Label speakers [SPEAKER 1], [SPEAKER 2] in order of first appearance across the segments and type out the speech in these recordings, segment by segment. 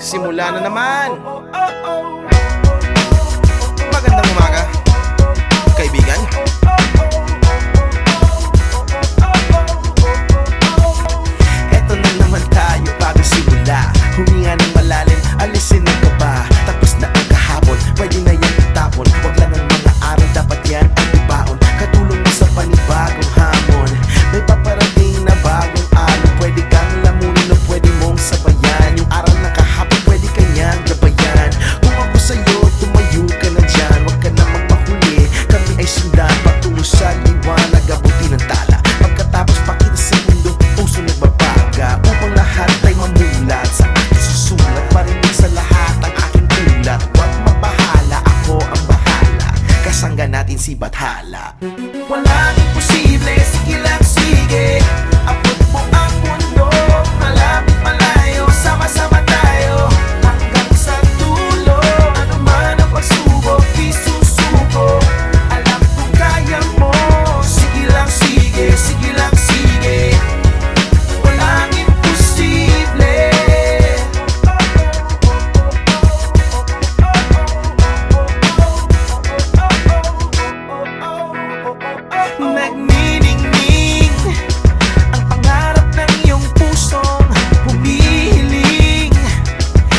[SPEAKER 1] Nagsimula na naman. Magandang umaga, kaibigan. Eto na naman tayo bago simula. Huminga ng malalim, alisin ang kaba. Tapos na ang kahapon, pwede na yan itapon. Wag lang ang mga araw, dapat yan ang ibaon. Katulong mo sa panibagong hamon. May paparating na bagong alon. Pwede kang lamunin o pwede mong sabayan. Yung araw na kahapon, pwede kanyang gabayan. Kung ako sa'yo, tumayo ka na dyan. Wag ka na magpahuli, kami ay sundan patungo sa liwanag, abutin ng tala. Pagkatapos pakita sa mundo, puso nagbabaga. Upang lahat ay mamulat sa aking susulat. Parinig sa lahat ang aking ulat. Wag mabahala, ako ang bahala. Kasangga natin si Bathala. Walang imposible, sige lang sige. Abot mo ang mundo, malapit malayo. Sama-sama tayo hanggang sa dulo. Ano man ang pagsubok, isusuko. Alam ko kaya mo. Sige lang sige, sige lang sige. Walang imposible. Nagniningning ang pangarap ng iyong pusong humihiling.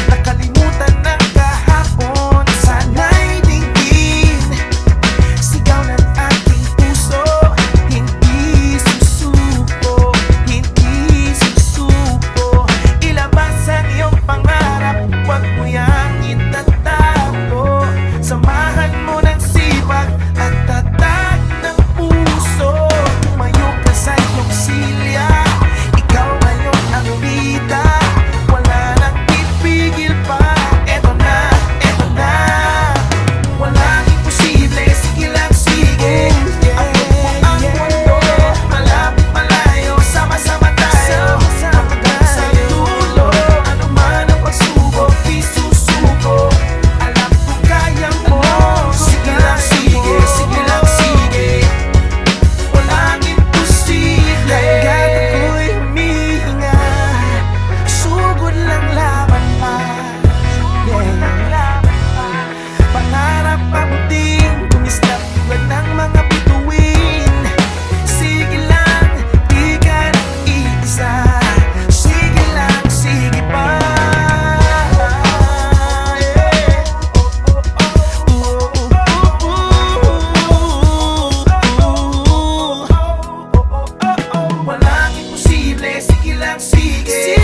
[SPEAKER 1] Nakalimutan ng kahapon, sana'y dinggin. Sigaw ng aking puso, hindi susuko, hindi susuko. Ilabas ang iyong pangarap, huwag mo yang itatago. Samahan mo ng sipag at tatag ng puso. Tumayo ka sa iyong silya, ikaw ngayon ang bida. Wala nang pipigil pa, eto na, eto na. Walang imposible, sige lang sige. Abot mo ang mundo, malapit malayo. Sama-sama tayo hanggang sa dulo. Ano man ang pagsubok, isusuko. Alam ko kaya mo. Sige lang sige, sige lang sige. Walang imposible. Agad ako'y humihinga, sugod lang laban pa. Pangarap abutin, tumislap tulad ng mga bituin. Sige lang, di ka nang iisa. Sige lang, sige pa. Walang imposible, sige lang sige.